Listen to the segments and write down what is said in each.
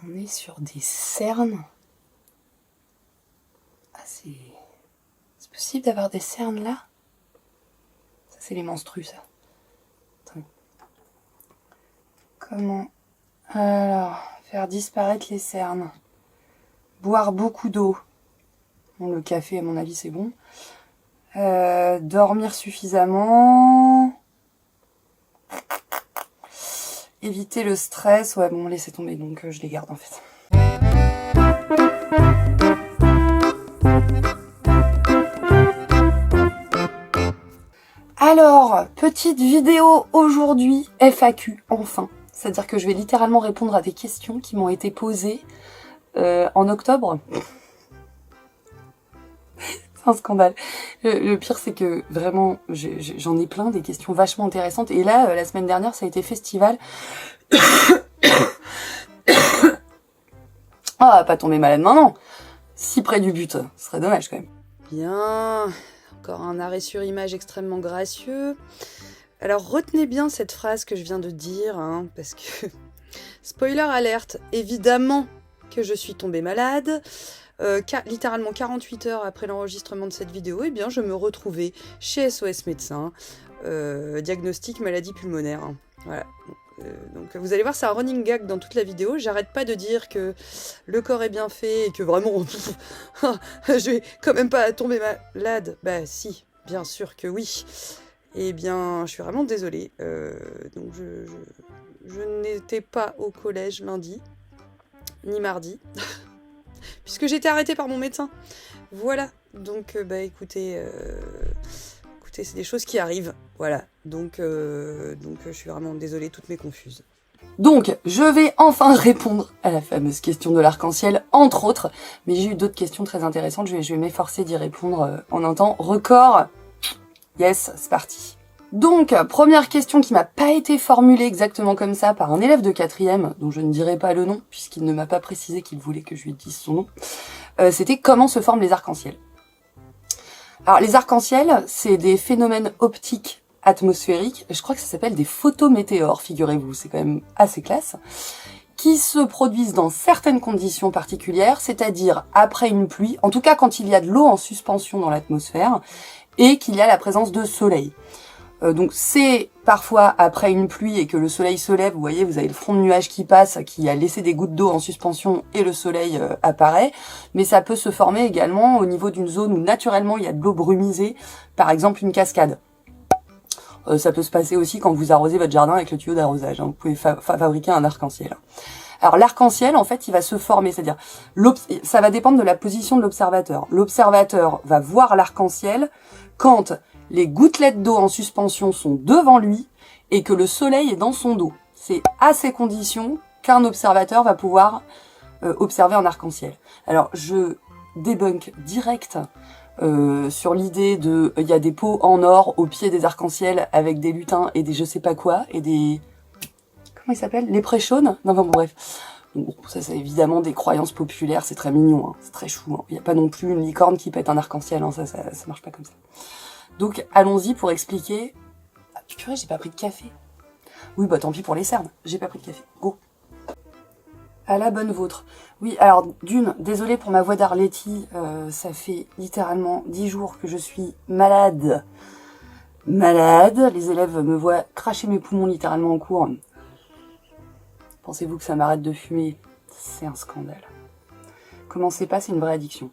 On est sur des cernes. Ah, c'est possible d'avoir des cernes là? Ça, c'est les menstrues, ça. Attends. Comment? Alors, faire disparaître les cernes. Boire beaucoup d'eau. Bon, le café, à mon avis, c'est bon. Dormir suffisamment. Éviter le stress. Ouais, bon, laissez tomber, donc je les garde en fait. Alors, petite vidéo aujourd'hui, FAQ, enfin. C'est-à-dire que je vais littéralement répondre à des questions qui m'ont été posées en octobre. C'est un scandale. Le pire, c'est que vraiment, j'en ai plein, des questions vachement intéressantes. Et là, la semaine dernière, ça a été festival. Ah, pas tomber malade maintenant. Si près du but, ce serait dommage quand même. Bien, encore un arrêt sur image extrêmement gracieux. Alors retenez bien cette phrase que je viens de dire, hein, parce que... Spoiler alerte, évidemment que je suis tombée malade. Littéralement 48 heures après l'enregistrement de cette vidéo, eh bien je me retrouvais chez SOS Médecins, diagnostic maladie pulmonaire. Hein. Voilà. Donc vous allez voir, c'est un running gag dans toute la vidéo. J'arrête pas de dire que le corps est bien fait et que vraiment je vais quand même pas tomber malade. Bah si, bien sûr que oui. Eh bien, je suis vraiment désolée. Donc je n'étais pas au collège lundi, ni mardi, puisque j'ai été arrêtée par mon médecin. Voilà. Donc bah écoutez, c'est des choses qui arrivent. Voilà. Donc je suis vraiment désolée, toutes mes confuses. Donc, je vais enfin répondre à la fameuse question de l'arc-en-ciel, entre autres. Mais j'ai eu d'autres questions très intéressantes. Je vais m'efforcer d'y répondre en un temps record. Yes, c'est parti. Donc, première question qui m'a pas été formulée exactement comme ça par un élève de 4e, dont je ne dirai pas le nom, puisqu'il ne m'a pas précisé qu'il voulait que je lui dise son nom. C'était comment se forment les arcs-en-ciel. Alors, les arcs-en-ciel, c'est des phénomènes optiques atmosphériques, je crois que ça s'appelle des photométéores, figurez-vous, c'est quand même assez classe, qui se produisent dans certaines conditions particulières, c'est-à-dire après une pluie, en tout cas quand il y a de l'eau en suspension dans l'atmosphère, et qu'il y a la présence de soleil. Donc c'est parfois après une pluie et que le soleil se lève, vous voyez, vous avez le front de nuage qui passe, qui a laissé des gouttes d'eau en suspension et le soleil apparaît, mais ça peut se former également au niveau d'une zone où naturellement il y a de l'eau brumisée, par exemple une cascade. Ça peut se passer aussi quand vous arrosez votre jardin avec le tuyau d'arrosage, hein. Vous pouvez fabriquer un arc-en-ciel. Alors l'arc-en-ciel, en fait, il va se former, c'est-à-dire, ça va dépendre de la position de l'observateur. L'observateur va voir l'arc-en-ciel quand les gouttelettes d'eau en suspension sont devant lui et que le soleil est dans son dos. C'est à ces conditions qu'un observateur va pouvoir observer un arc-en-ciel. Alors, je débunk direct sur l'idée de... Il y a des pots en or au pied des arcs-en-ciel avec des lutins et des je sais pas quoi, et des... Comment ils s'appellent? Les préchaunes? Non, enfin bon, bref. Bon, ça, c'est évidemment des croyances populaires, c'est très mignon, hein, c'est très chou. Hein. Il n'y a pas non plus une licorne qui pète un arc-en-ciel, hein, ça marche pas comme ça. Donc, allons-y pour expliquer... Ah, purée, j'ai pas pris de café. Oui, bah tant pis pour les cernes, j'ai pas pris de café. Go. À la bonne vôtre. Oui, alors, désolée pour ma voix d'Arletty, ça fait littéralement 10 jours que je suis malade. Malade, les élèves me voient cracher mes poumons littéralement en cours. Pensez-vous que ça m'arrête de fumer? C'est un scandale. Commencez pas, c'est une vraie addiction.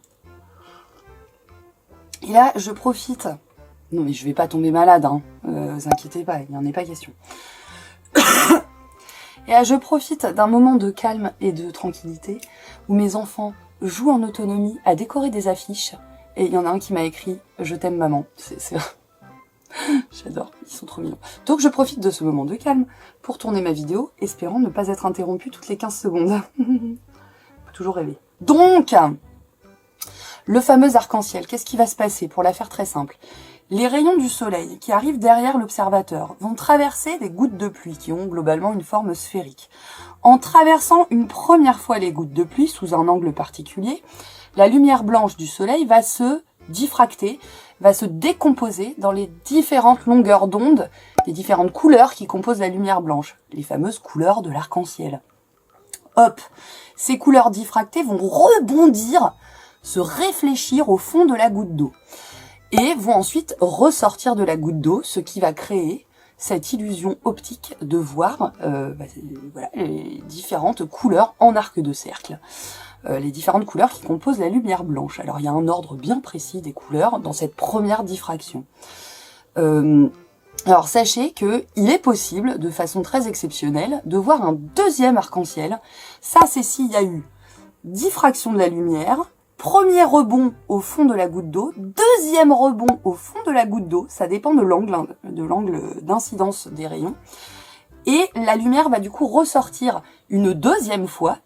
Et là, je profite... Non mais je vais pas tomber malade, hein. Vous inquiétez pas, il n'y en est pas question. Et là, je profite d'un moment de calme et de tranquillité où mes enfants jouent en autonomie à décorer des affiches. Et il y en a un qui m'a écrit « Je t'aime maman ». J'adore, ils sont trop mignons. Donc je profite de ce moment de calme pour tourner ma vidéo, espérant ne pas être interrompue toutes les 15 secondes. Faut toujours rêver. Donc, le fameux arc-en-ciel, qu'est-ce qui va se passer? Pour la faire très simple, les rayons du soleil qui arrivent derrière l'observateur vont traverser des gouttes de pluie qui ont globalement une forme sphérique. En traversant une première fois les gouttes de pluie sous un angle particulier, la lumière blanche du soleil va se diffracter, va se décomposer dans les différentes longueurs d'onde, les différentes couleurs qui composent la lumière blanche, les fameuses couleurs de l'arc-en-ciel. hop, ces couleurs diffractées vont rebondir, se réfléchir au fond de la goutte d'eau. Et vont ensuite ressortir de la goutte d'eau, ce qui va créer cette illusion optique de voir voilà, les différentes couleurs en arc de cercle. Les différentes couleurs qui composent la lumière blanche. Alors il y a un ordre bien précis des couleurs dans cette première diffraction. Alors sachez que il est possible, de façon très exceptionnelle, de voir un deuxième arc-en-ciel. Ça, c'est s'il y a eu diffraction de la lumière, premier rebond au fond de la goutte d'eau, deuxième rebond au fond de la goutte d'eau, ça dépend de l'angle d'incidence des rayons, et la lumière va du coup ressortir une deuxième fois,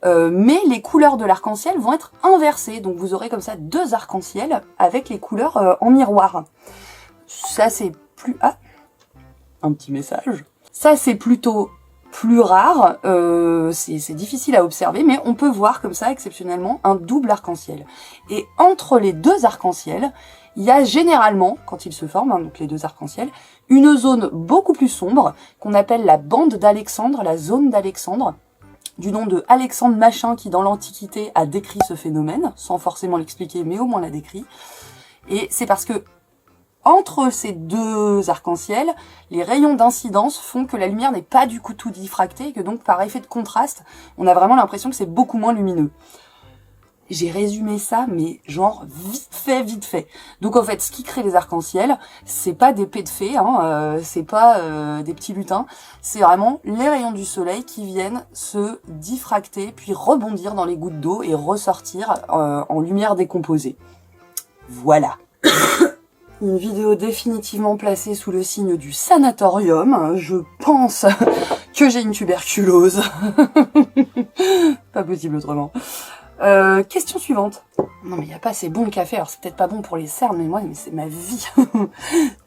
mais les couleurs de l'arc-en-ciel vont être inversées, donc vous aurez comme ça deux arcs-en-ciel avec les couleurs en miroir. Ça c'est plus... Ah, un petit message. Ça c'est plutôt plus rare, c'est difficile à observer, mais on peut voir comme ça exceptionnellement un double arc-en-ciel. Et entre les deux arcs-en-ciel, il y a généralement, quand ils se forment, hein, donc les deux arcs-en-ciel, une zone beaucoup plus sombre qu'on appelle la bande d'Alexandre, la zone d'Alexandre, du nom de Alexandre Machin qui dans l'Antiquité a décrit ce phénomène, sans forcément l'expliquer, mais au moins l'a décrit. Et c'est parce que entre ces deux arcs-en-ciel, les rayons d'incidence font que la lumière n'est pas du coup tout diffractée, et que donc par effet de contraste, on a vraiment l'impression que c'est beaucoup moins lumineux. J'ai résumé ça, mais genre vite fait. Donc en fait, ce qui crée les arcs-en-ciel, c'est pas des pets de fées, hein, c'est pas des petits lutins, c'est vraiment les rayons du soleil qui viennent se diffracter, puis rebondir dans les gouttes d'eau et ressortir en lumière décomposée. Voilà. Une vidéo définitivement placée sous le signe du sanatorium. Je pense que j'ai une tuberculose. Pas possible autrement. Question suivante. Non mais il n'y a pas assez bon le café, alors c'est peut-être pas bon pour les cernes, mais c'est ma vie.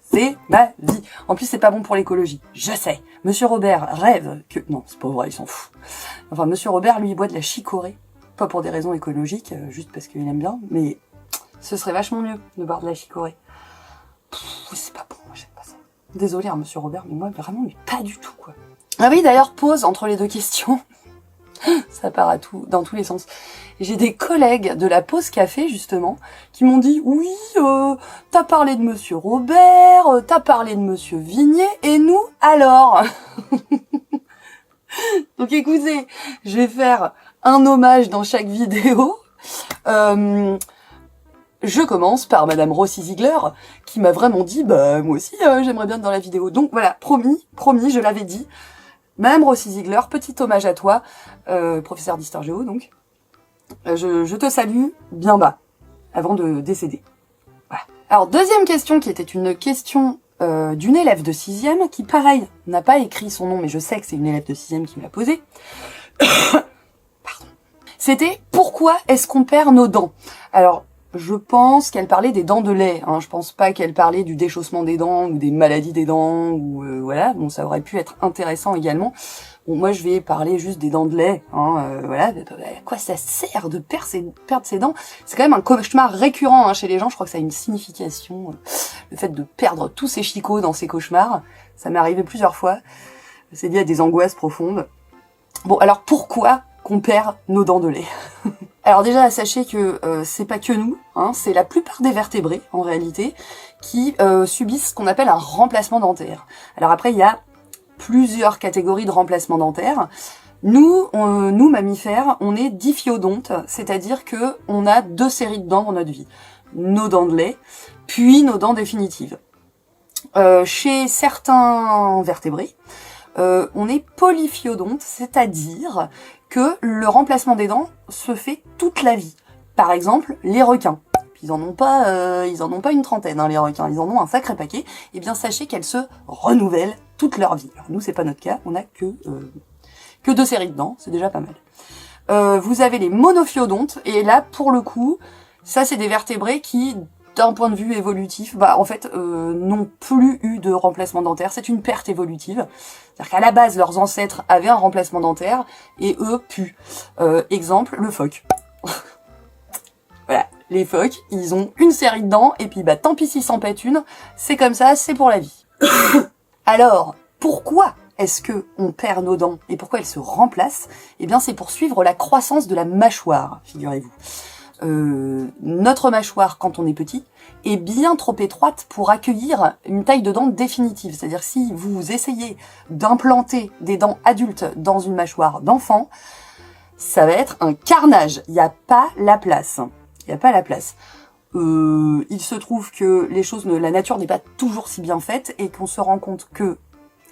C'est ma vie. En plus c'est pas bon pour l'écologie, je sais. Monsieur Robert rêve que... Non, c'est pas vrai, il s'en fout. Enfin, Monsieur Robert, lui, il boit de la chicorée. Pas pour des raisons écologiques, juste parce qu'il aime bien, mais ce serait vachement mieux de boire de la chicorée. C'est pas bon, moi j'aime pas ça. Désolée, hein, Monsieur Robert, mais moi vraiment, mais pas du tout, quoi. Ah oui, d'ailleurs, pause entre les deux questions. Ça part dans tous les sens. J'ai des collègues de la pause café, justement, qui m'ont dit « Oui, t'as parlé de Monsieur Robert, t'as parlé de Monsieur Vignet, et nous, alors ?» Donc écoutez, je vais faire un hommage dans chaque vidéo. Je commence par Madame Rossi Ziegler, qui m'a vraiment dit « Bah, moi aussi, j'aimerais bien être dans la vidéo. » Donc voilà, promis, je l'avais dit. Madame Rossi Ziegler, petit hommage à toi, professeur d'histoire géo, donc. Je te salue bien bas, avant de décéder. Voilà. Alors, deuxième question, qui était une question d'une élève de 6e, qui, pareil, n'a pas écrit son nom, mais je sais que c'est une élève de 6e qui me l'a posée. Pardon. C'était « Pourquoi est-ce qu'on perd nos dents ?» Alors, je pense qu'elle parlait des dents de lait, hein. Je pense pas qu'elle parlait du déchaussement des dents ou des maladies des dents ou voilà. Bon, ça aurait pu être intéressant également. Bon, moi je vais parler juste des dents de lait, hein. Voilà. À quoi ça sert de perdre ses dents? C'est quand même un cauchemar récurrent, hein, chez les gens. Je crois que ça a une signification. Le fait de perdre tous ses chicots dans ses cauchemars, ça m'est arrivé plusieurs fois. C'est lié à des angoisses profondes. Bon, alors pourquoi qu'on perd nos dents de lait? Alors déjà, sachez que c'est pas que nous, hein, c'est la plupart des vertébrés, en réalité, qui subissent ce qu'on appelle un remplacement dentaire. Alors après, il y a plusieurs catégories de remplacement dentaire. Nous, mammifères, on est diphyodontes, c'est-à-dire que on a deux séries de dents dans notre vie. Nos dents de lait, puis nos dents définitives. Chez certains vertébrés, on est polyphyodonte, c'est-à-dire que le remplacement des dents se fait toute la vie. Par exemple, les requins. Ils en ont pas une trentaine, hein, les requins. Ils en ont un sacré paquet. Eh bien, sachez qu'elles se renouvellent toute leur vie. Alors, nous, c'est pas notre cas. On a que 2 séries de dents. C'est déjà pas mal. Vous avez les monophyodontes. Et là, pour le coup, ça, c'est des vertébrés qui, d'un point de vue évolutif, en fait, n'ont plus eu de remplacement dentaire. C'est une perte évolutive. C'est-à-dire qu'à la base, leurs ancêtres avaient un remplacement dentaire, et eux, plus. Exemple, le phoque. Voilà, les phoques, ils ont une série de dents, et puis tant pis s'ils s'en pètent une, c'est comme ça, c'est pour la vie. Alors, pourquoi est-ce que on perd nos dents et pourquoi elles se remplacent? Eh bien, c'est pour suivre la croissance de la mâchoire, figurez-vous. Notre mâchoire, quand on est petit, est bien trop étroite pour accueillir une taille de dents définitive. C'est-à-dire si vous essayez d'implanter des dents adultes dans une mâchoire d'enfant, ça va être un carnage. Il n'y a pas la place. Il n'y a pas la place. Il se trouve que la nature n'est pas toujours si bien faite et qu'on se rend compte que,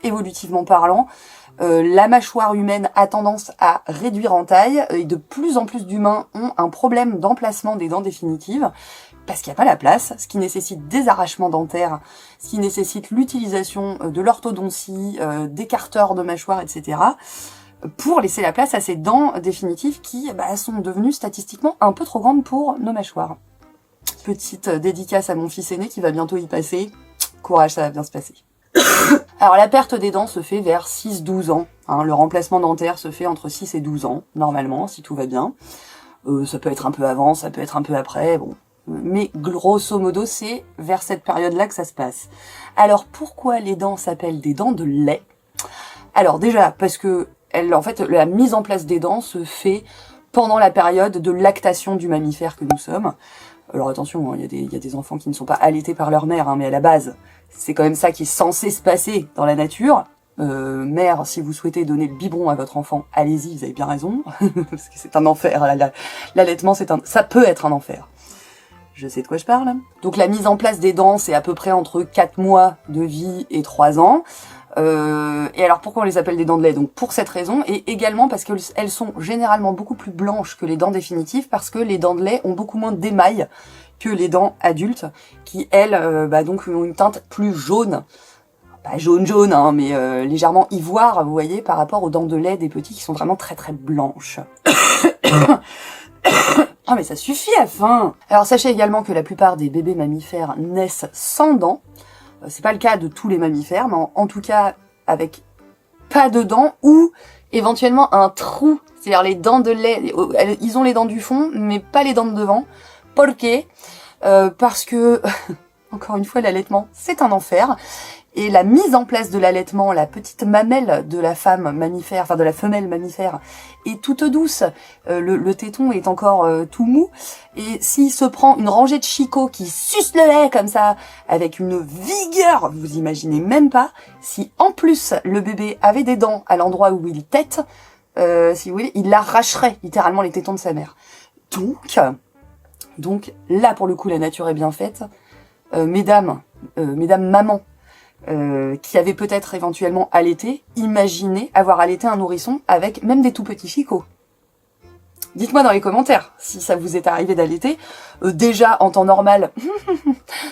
évolutivement parlant, la mâchoire humaine a tendance à réduire en taille et de plus en plus d'humains ont un problème d'emplacement des dents définitives parce qu'il n'y a pas la place, ce qui nécessite des arrachements dentaires, ce qui nécessite l'utilisation de l'orthodontie, d'écarteurs de mâchoire, etc. pour laisser la place à ces dents définitives qui sont devenues statistiquement un peu trop grandes pour nos mâchoires. Petite dédicace à mon fils aîné qui va bientôt y passer. Courage, ça va bien se passer. Alors la perte des dents se fait vers 6-12 ans. Le remplacement dentaire se fait entre 6 et 12 ans, normalement, si tout va bien. Ça peut être un peu avant, ça peut être un peu après, bon. Mais grosso modo, c'est vers cette période-là que ça se passe. Alors pourquoi les dents s'appellent des dents de lait? Alors déjà, parce que la mise en place des dents se fait pendant la période de lactation du mammifère que nous sommes. Alors attention, il y a des enfants qui ne sont pas allaités par leur mère, mais à la base, c'est quand même ça qui est censé se passer dans la nature. Mère, si vous souhaitez donner le biberon à votre enfant, allez-y, vous avez bien raison, parce que c'est un enfer. L'allaitement, ça peut être un enfer. Je sais de quoi je parle. Donc la mise en place des dents, c'est à peu près entre 4 mois de vie et 3 ans. Et alors pourquoi on les appelle des dents de lait? Donc pour cette raison, et également parce qu'elles sont généralement beaucoup plus blanches que les dents définitives, parce que les dents de lait ont beaucoup moins d'émail que les dents adultes, qui elles donc ont une teinte plus jaune. Pas jaune, mais légèrement ivoire, vous voyez, par rapport aux dents de lait des petits qui sont vraiment très très blanches. Ah mais ça suffit à fin. Alors sachez également que la plupart des bébés mammifères naissent sans dents. C'est pas le cas de tous les mammifères, mais en tout cas avec pas de dents ou éventuellement un trou. C'est-à-dire les dents de lait, ils ont les dents du fond, mais pas les dents de devant. Pourquoi? Parce que, encore une fois, l'allaitement, c'est un enfer. Et la mise en place de l'allaitement, la petite mamelle de la femme mammifère, enfin de la femelle mammifère, est toute douce. Le téton est encore tout mou. Et s'il se prend une rangée de chicots qui suce le lait comme ça, avec une vigueur, vous imaginez même pas, si en plus le bébé avait des dents à l'endroit où il tète, si vous voulez, il arracherait littéralement les tétons de sa mère. Donc là pour le coup la nature est bien faite. Mesdames mamans, qui avaient peut-être éventuellement allaité, imaginez avoir allaité un nourrisson avec même des tout petits chicots. Dites-moi dans les commentaires si ça vous est arrivé d'allaiter. Déjà, en temps normal,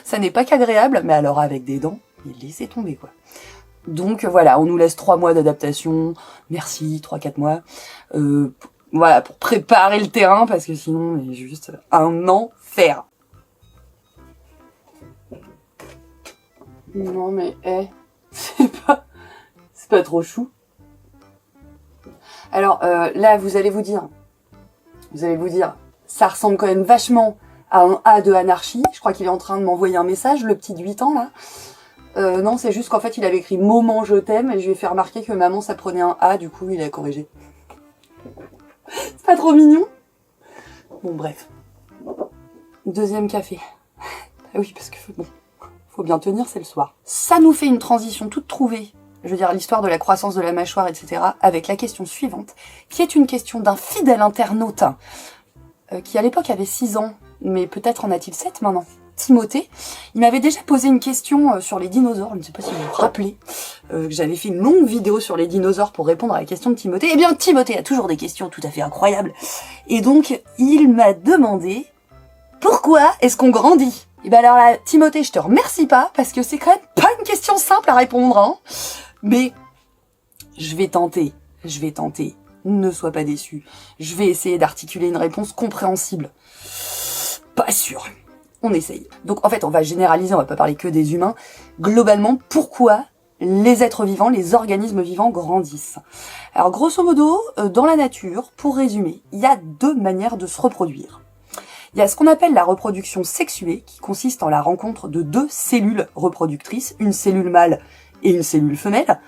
ça n'est pas qu'agréable, mais alors avec des dents, laissez tomber quoi. Donc voilà, on nous laisse 3 mois d'adaptation, merci, 3-4 mois, voilà, pour préparer le terrain, parce que sinon, c'est juste un enfer. Non mais, c'est pas trop chou. Alors là, vous allez vous dire, ça ressemble quand même vachement à un A de anarchie. Je crois qu'il est en train de m'envoyer un message, le petit de 8 ans là. Non, c'est juste qu'en fait, il avait écrit moment je t'aime et je lui ai fait remarquer que maman ça prenait un A, du coup il a corrigé. C'est pas trop mignon? Bon bref. Deuxième café. Ah oui, parce que bon. Faut bien tenir, c'est le soir. Ça nous fait une transition toute trouvée, je veux dire l'histoire de la croissance de la mâchoire, etc., avec la question suivante, qui est une question d'un fidèle internaute, qui à l'époque avait 6 ans, mais peut-être en a-t-il 7 maintenant. Timothée, il m'avait déjà posé une question sur les dinosaures, je ne sais pas si vous vous rappelez, que j'avais fait une longue vidéo sur les dinosaures pour répondre à la question de Timothée. Eh bien, Timothée a toujours des questions tout à fait incroyables, et donc il m'a demandé pourquoi est-ce qu'on grandit? Et ben alors là, Timothée, je te remercie pas, parce que c'est quand même pas une question simple à répondre, hein. Mais je vais tenter. Ne sois pas déçu. Je vais essayer d'articuler une réponse compréhensible. Pas sûr. On essaye. Donc en fait, on va généraliser, on va pas parler que des humains. Globalement, pourquoi les êtres vivants, les organismes vivants grandissent? Alors grosso modo, dans la nature, pour résumer, il y a 2 manières de se reproduire. Il y a ce qu'on appelle la reproduction sexuée, qui consiste en la rencontre de 2 cellules reproductrices, une cellule mâle et une cellule femelle.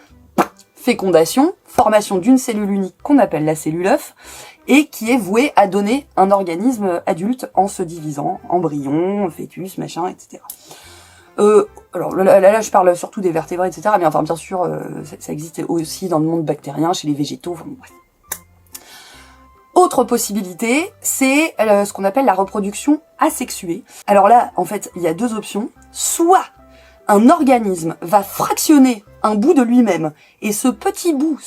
fécondation, formation d'une cellule unique qu'on appelle la cellule œuf, et qui est vouée à donner un organisme adulte en se divisant, embryon, fœtus, machin, etc. Alors là, je parle surtout des vertébrés, etc. Mais enfin, bien sûr, ça existe aussi dans le monde bactérien, chez les végétaux, enfin, bref. Autre possibilité, c'est ce qu'on appelle la reproduction asexuée. Alors là, en fait, il y a deux options. Soit un organisme va fractionner un bout de lui-même, et ce petit bout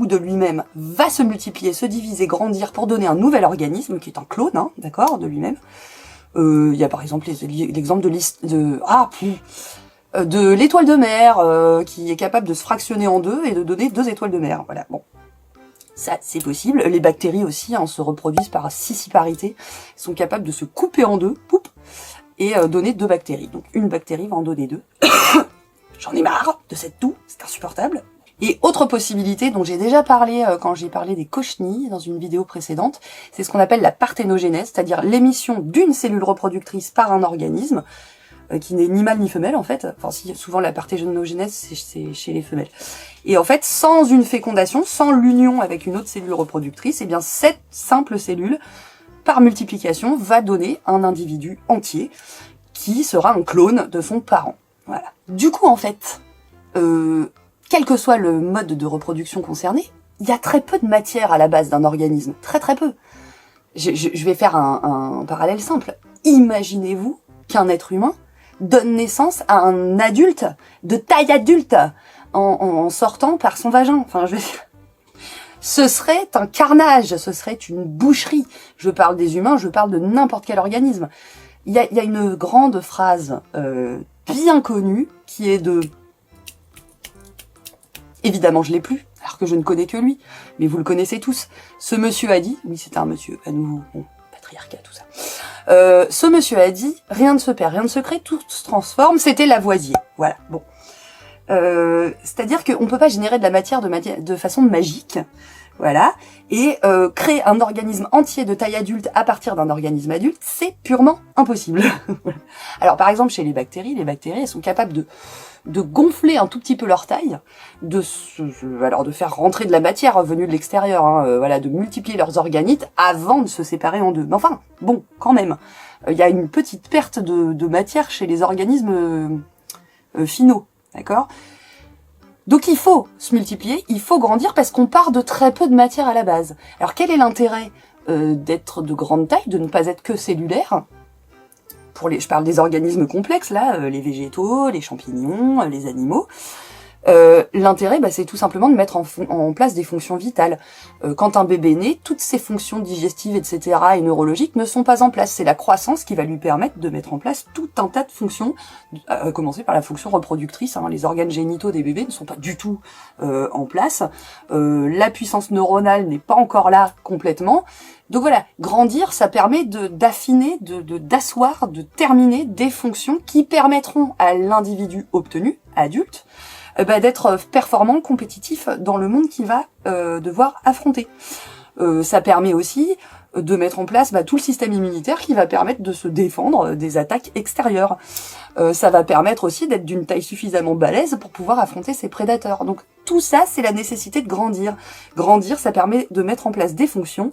de lui-même va se multiplier, se diviser, grandir pour donner un nouvel organisme, qui est un clone, hein, d'accord, de lui-même. Il y a par exemple l'exemple de l'étoile de mer, qui est capable de se fractionner en deux et de donner 2 étoiles de mer. Voilà, bon. Ça, c'est possible. Les bactéries aussi se reproduisent par scissiparité. Elles sont capables de se couper en deux, poup, et donner 2 bactéries. Donc une bactérie va en donner 2. J'en ai marre de cette toux, c'est insupportable. Et autre possibilité dont j'ai déjà parlé quand j'ai parlé des cochenilles dans une vidéo précédente, c'est ce qu'on appelle la parthénogénèse, c'est-à-dire l'émission d'une cellule reproductrice par un organisme, qui n'est ni mâle ni femelle en fait. Enfin si, souvent la parthénogénèse c'est chez les femelles. Et en fait, sans une fécondation, sans l'union avec une autre cellule reproductrice, eh bien cette simple cellule, par multiplication, va donner un individu entier qui sera un clone de son parent. Voilà. Du coup, en fait, quel que soit le mode de reproduction concerné, il y a très peu de matière à la base d'un organisme. Très très peu. Je vais faire un parallèle simple. Imaginez-vous qu'un être humain donne naissance à un adulte de taille adulte en sortant par son vagin. Enfin, je veux dire, ce serait un carnage, ce serait une boucherie. Je parle des humains, je parle de n'importe quel organisme. Il y a une grande phrase bien connue qui est de... Évidemment, je l'ai plus, alors que je ne connais que lui, mais vous le connaissez tous. Ce monsieur a dit, oui, c'est un monsieur, à nouveau, bon, patriarcat, tout ça. Ce monsieur a dit, rien ne se perd, rien ne se crée, tout se transforme, c'était Lavoisier. Voilà, bon. C'est-à-dire qu'on peut pas générer de la matière de façon magique, voilà, et créer un organisme entier de taille adulte à partir d'un organisme adulte, c'est purement impossible. Alors par exemple, chez les bactéries, elles sont capables de gonfler un tout petit peu leur taille, de faire rentrer de la matière venue de l'extérieur, hein, voilà, de multiplier leurs organites avant de se séparer en deux. Mais enfin, bon, quand même, il y a une petite perte de matière chez les organismes finaux, d'accord ? Donc il faut se multiplier, il faut grandir parce qu'on part de très peu de matière à la base. Alors quel est l'intérêt d'être de grande taille, de ne pas être que cellulaire ? Je parle des organismes complexes là, les végétaux, les champignons, les animaux. L'intérêt, c'est tout simplement de mettre en place des fonctions vitales. Quand un bébé naît, toutes ses fonctions digestives, etc. et neurologiques ne sont pas en place. C'est la croissance qui va lui permettre de mettre en place tout un tas de fonctions, à commencer par la fonction reproductrice. Hein. Les organes génitaux des bébés ne sont pas du tout en place. La puissance neuronale n'est pas encore là complètement. Donc voilà, grandir, ça permet d'affiner, d'asseoir, de terminer des fonctions qui permettront à l'individu obtenu, adulte, d'être performant, compétitif dans le monde qu'il va devoir affronter. Ça permet aussi de mettre en place tout le système immunitaire qui va permettre de se défendre des attaques extérieures. Ça va permettre aussi d'être d'une taille suffisamment balèze pour pouvoir affronter ses prédateurs. Donc tout ça, c'est la nécessité de grandir. Grandir, ça permet de mettre en place des fonctions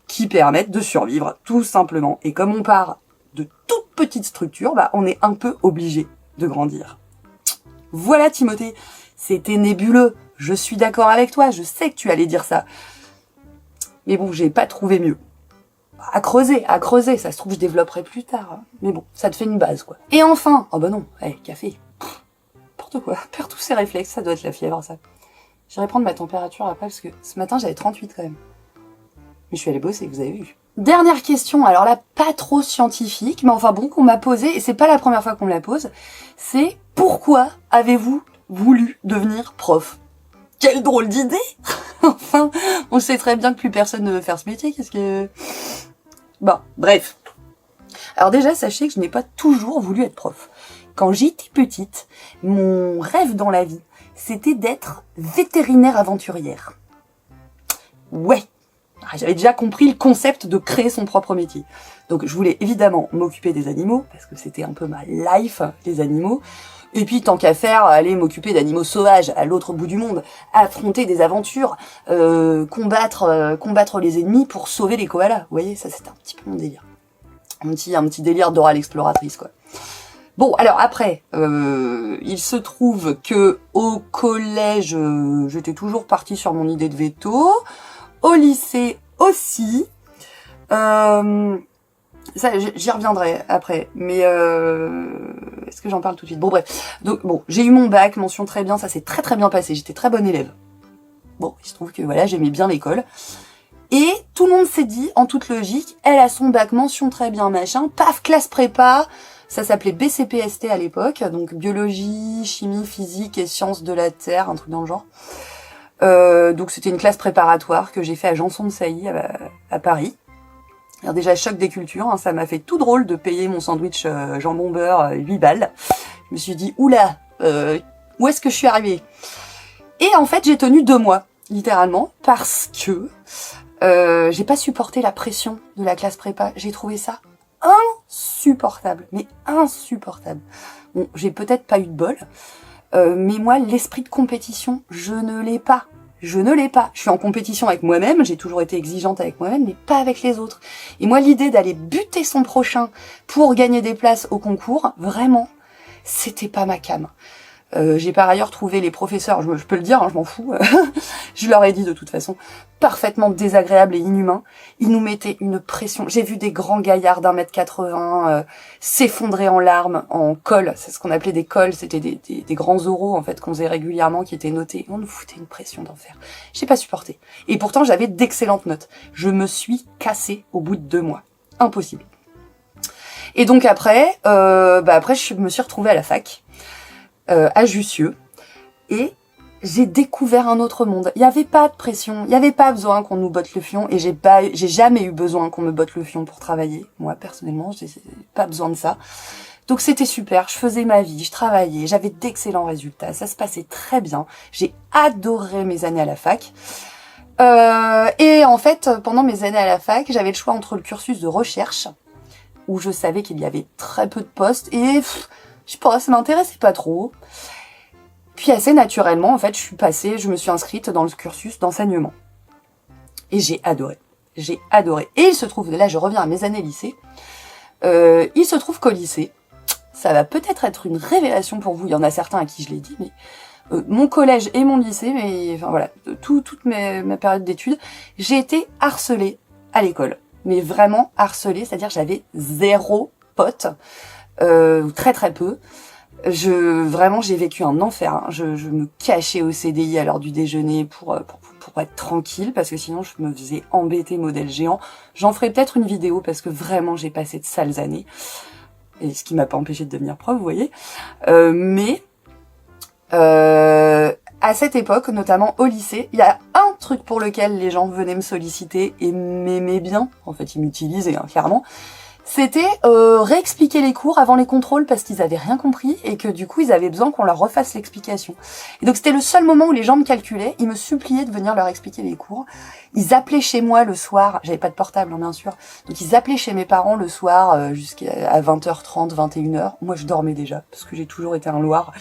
qui permettent de survivre, tout simplement. Et comme on part de toutes petites structures, on est un peu obligé de grandir. Voilà Timothée, c'était nébuleux, je suis d'accord avec toi, je sais que tu allais dire ça. Mais bon, j'ai pas trouvé mieux. À creuser, ça se trouve je développerai plus tard. Hein. Mais bon, ça te fait une base quoi. Et enfin, oh non, café. N'importe quoi, perds tous ses réflexes, ça doit être la fièvre ça. J'irai prendre ma température après parce que ce matin j'avais 38 quand même. Mais je suis allée bosser, vous avez vu. Dernière question, alors là, pas trop scientifique, mais enfin bon, qu'on m'a posée, et c'est pas la première fois qu'on me la pose, c'est pourquoi avez-vous voulu devenir prof ? Quelle drôle d'idée. Enfin, on sait très bien que plus personne ne veut faire ce métier, qu'est-ce que... Bon, bref. Alors déjà, sachez que je n'ai pas toujours voulu être prof. Quand j'étais petite, mon rêve dans la vie, c'était d'être vétérinaire aventurière. Ouais. j'avais déjà compris le concept de créer son propre métier. Donc je voulais évidemment m'occuper des animaux, parce que c'était un peu ma life, les animaux. Et puis tant qu'à faire, aller m'occuper d'animaux sauvages à l'autre bout du monde, affronter des aventures, combattre les ennemis pour sauver les koalas. Vous voyez, ça c'était un petit peu mon délire. Un petit délire Dora l'exploratrice, quoi. Bon, alors après, il se trouve que au collège, j'étais toujours partie sur mon idée de veto. Au lycée aussi. Ça, j'y reviendrai après, mais est-ce que j'en parle tout de suite? Bon, bref. Donc, bon, j'ai eu mon bac, mention très bien, ça s'est très très bien passé, j'étais très bonne élève. Bon, il se trouve que voilà, j'aimais bien l'école. Et tout le monde s'est dit, en toute logique, elle a son bac, mention très bien, machin, paf, classe prépa. Ça s'appelait BCPST à l'époque, donc biologie, chimie, physique et sciences de la Terre, un truc dans le genre. Donc c'était une classe préparatoire que j'ai fait à Janson-de-Sailly à Paris. Alors déjà, choc des cultures, hein, ça m'a fait tout drôle de payer mon sandwich jambon beurre 8 balles. Je me suis dit, oula, où est-ce que je suis arrivée? Et en fait, j'ai tenu 2 mois, littéralement, parce que j'ai pas supporté la pression de la classe prépa. J'ai trouvé ça insupportable, mais insupportable. Bon, j'ai peut-être pas eu de bol, mais moi, l'esprit de compétition, je ne l'ai pas. Je ne l'ai pas. Je suis en compétition avec moi-même, j'ai toujours été exigeante avec moi-même, mais pas avec les autres. Et moi, l'idée d'aller buter son prochain pour gagner des places au concours, vraiment, c'était pas ma came. J'ai par ailleurs trouvé les professeurs, je peux le dire, hein, je m'en fous, je leur ai dit de toute façon, parfaitement désagréables et inhumains. Ils nous mettaient une pression. J'ai vu des grands gaillards d'1m80 s'effondrer en larmes, en colle. C'est ce qu'on appelait des colles, c'était des grands oraux en fait qu'on faisait régulièrement, qui étaient notés. On nous foutait une pression d'enfer. J'ai pas supporté. Et pourtant j'avais d'excellentes notes. Je me suis cassée au bout de 2 mois. Impossible. Et donc après, je me suis retrouvée à la fac. À Jussieu, et j'ai découvert un autre monde. Il n'y avait pas de pression, il n'y avait pas besoin qu'on nous botte le fion, et j'ai jamais eu besoin qu'on me botte le fion pour travailler. Moi, personnellement, j'ai pas besoin de ça. Donc c'était super, je faisais ma vie, je travaillais, j'avais d'excellents résultats, ça se passait très bien. J'ai adoré mes années à la fac. Et en fait, pendant mes années à la fac, j'avais le choix entre le cursus de recherche, où je savais qu'il y avait très peu de postes, et je sais pas, ça m'intéressait pas trop. Puis assez naturellement, en fait, je me suis inscrite dans le cursus d'enseignement. Et j'ai adoré. J'ai adoré. Et il se trouve, là je reviens à mes années lycée, il se trouve qu'au lycée, ça va peut-être être une révélation pour vous, il y en a certains à qui je l'ai dit, mais mon collège et mon lycée, mais enfin voilà, toute ma période d'études, j'ai été harcelée à l'école. Mais vraiment harcelée, c'est-à-dire j'avais 0 pote. Très très peu. Vraiment, j'ai vécu un enfer. Hein. Je me cachais au CDI à l'heure du déjeuner pour être tranquille, parce que sinon je me faisais embêter modèle géant. J'en ferai peut-être une vidéo, parce que vraiment j'ai passé de sales années. Et ce qui m'a pas empêché de devenir prof, vous voyez. Mais à cette époque, notamment au lycée, il y a un truc pour lequel les gens venaient me solliciter et m'aimaient bien. En fait, ils m'utilisaient, hein, clairement. C'était réexpliquer les cours avant les contrôles, parce qu'ils avaient rien compris et que du coup ils avaient besoin qu'on leur refasse l'explication. Et donc c'était le seul moment où les gens me calculaient, ils me suppliaient de venir leur expliquer les cours. Ils appelaient chez moi le soir, j'avais pas de portable, hein, bien sûr, donc ils appelaient chez mes parents le soir jusqu'à 20h30, 21h. Moi je dormais déjà, parce que j'ai toujours été un loir.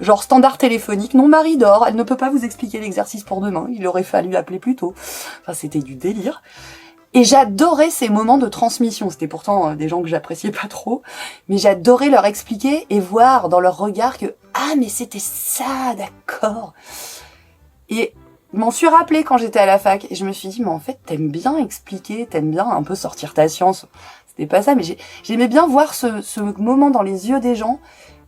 Genre standard téléphonique, non, Marie dort, elle ne peut pas vous expliquer l'exercice pour demain, il aurait fallu appeler plus tôt. Enfin c'était du délire. Et j'adorais ces moments de transmission. C'était pourtant des gens que j'appréciais pas trop, mais j'adorais leur expliquer et voir dans leur regard que « Ah, mais c'était ça, d'accord !» Et je m'en suis rappelé quand j'étais à la fac, et je me suis dit « Mais en fait, t'aimes bien expliquer, t'aimes bien un peu sortir ta science. » C'était pas ça, mais j'aimais bien voir ce moment dans les yeux des gens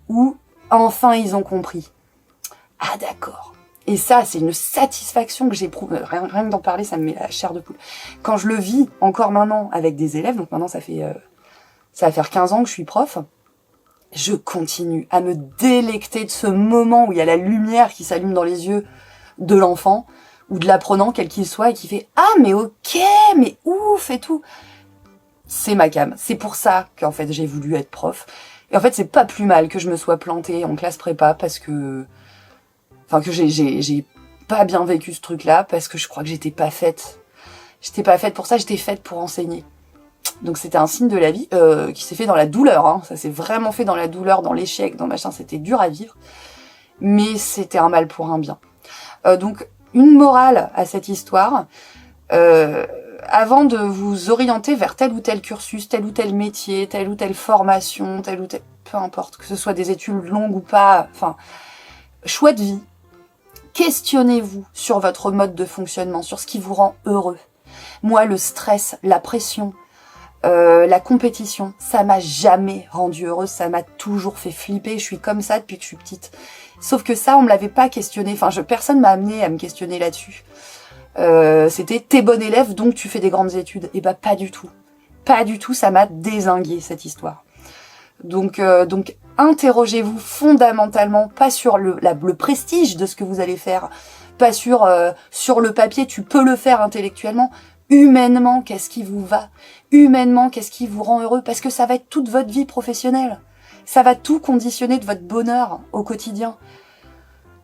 où enfin ils ont compris. « Ah, d'accord !» Et ça, c'est une satisfaction que j'éprouve. Rien que d'en parler, ça me met la chair de poule. Quand je le vis encore maintenant avec des élèves, donc maintenant ça va faire 15 ans que je suis prof, je continue à me délecter de ce moment où il y a la lumière qui s'allume dans les yeux de l'enfant ou de l'apprenant, quel qu'il soit, et qui fait « Ah, mais ok, mais ouf !» et tout. C'est ma came. C'est pour ça qu'en fait j'ai voulu être prof. Et en fait, c'est pas plus mal que je me sois plantée en classe prépa, parce que... Enfin, que j'ai pas bien vécu ce truc-là, parce que je crois que j'étais pas faite. J'étais pas faite pour ça, j'étais faite pour enseigner. Donc c'était un signe de la vie qui s'est fait dans la douleur, hein. Ça s'est vraiment fait dans la douleur, dans l'échec, dans machin, c'était dur à vivre. Mais c'était un mal pour un bien. Donc une morale à cette histoire, avant de vous orienter vers tel ou tel cursus, tel ou tel métier, telle ou telle formation, tel ou tel... peu importe, que ce soit des études longues ou pas, enfin, choix de vie, questionnez-vous sur votre mode de fonctionnement, sur ce qui vous rend heureux. Moi, le stress, la pression, la compétition, ça m'a jamais rendue heureuse, ça m'a toujours fait flipper, je suis comme ça depuis que je suis petite. Sauf que ça, on me l'avait pas questionné, enfin, personne m'a amené à me questionner là-dessus. C'était t'es bon élève, donc tu fais des grandes études. Et bah pas du tout. Pas du tout, ça m'a dézingué cette histoire. Donc interrogez-vous fondamentalement, pas sur le prestige de ce que vous allez faire, pas sur le papier, tu peux le faire intellectuellement. Humainement, qu'est-ce qui vous va? Humainement, qu'est-ce qui vous rend heureux? Parce que ça va être toute votre vie professionnelle. Ça va tout conditionner de votre bonheur au quotidien.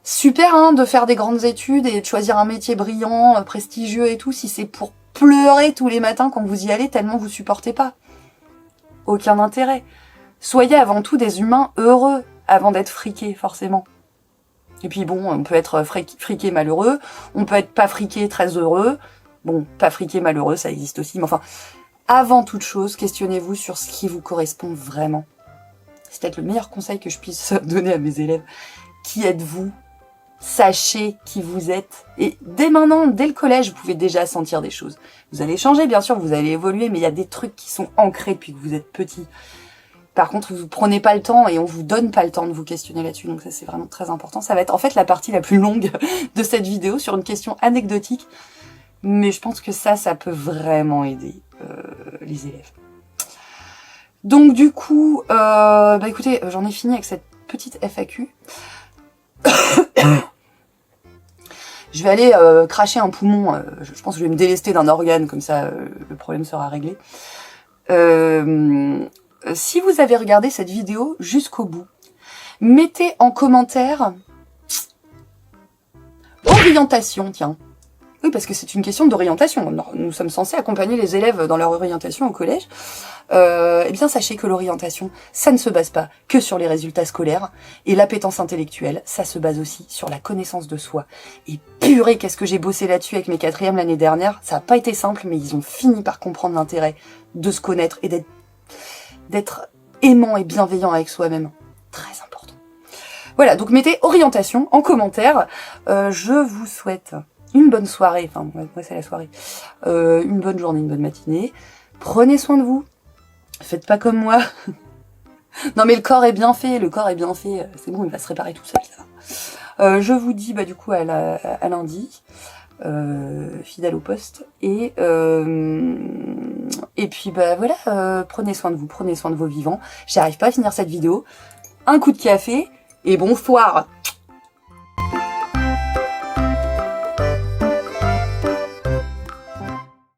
Super, hein, de faire des grandes études et de choisir un métier brillant, prestigieux et tout, si c'est pour pleurer tous les matins quand vous y allez tellement vous supportez pas. Aucun intérêt. Soyez avant tout des humains heureux avant d'être friqués, forcément. Et puis bon, on peut être friqué malheureux, on peut être pas friqué très heureux. Bon, pas friqué malheureux, ça existe aussi, mais enfin, avant toute chose, questionnez-vous sur ce qui vous correspond vraiment. C'est peut-être le meilleur conseil que je puisse donner à mes élèves. Qui êtes-vous? Sachez qui vous êtes. Et dès maintenant, dès le collège, vous pouvez déjà sentir des choses. Vous allez changer, bien sûr, vous allez évoluer, mais il y a des trucs qui sont ancrés depuis que vous êtes petit. Par contre, vous prenez pas le temps et on vous donne pas le temps de vous questionner là-dessus. Donc ça, c'est vraiment très important. Ça va être en fait la partie la plus longue de cette vidéo sur une question anecdotique. Mais je pense que ça peut vraiment aider les élèves. Donc du coup, écoutez, j'en ai fini avec cette petite FAQ. Je vais aller cracher un poumon. Je pense que je vais me délester d'un organe, comme ça le problème sera réglé. Si vous avez regardé cette vidéo jusqu'au bout, mettez en commentaire orientation, tiens. Oui, parce que c'est une question d'orientation. Nous sommes censés accompagner les élèves dans leur orientation au collège. Eh bien, sachez que l'orientation, ça ne se base pas que sur les résultats scolaires. Et l'appétence intellectuelle, ça se base aussi sur la connaissance de soi. Et purée, qu'est-ce que j'ai bossé là-dessus avec mes quatrièmes l'année dernière. Ça n'a pas été simple, mais ils ont fini par comprendre l'intérêt de se connaître et d'être aimant et bienveillant avec soi-même. Très important. Voilà, donc mettez orientation en commentaire. Je vous souhaite une bonne soirée, enfin moi c'est la soirée, une bonne journée, une bonne matinée. Prenez soin de vous. Faites pas comme moi. Non mais le corps est bien fait, c'est bon, il va se réparer tout seul, ça va. Je vous dis du coup à lundi, fidèle au poste, et puis voilà, prenez soin de vous, prenez soin de vos vivants. J'arrive pas à finir cette vidéo. Un coup de café, et bonsoir.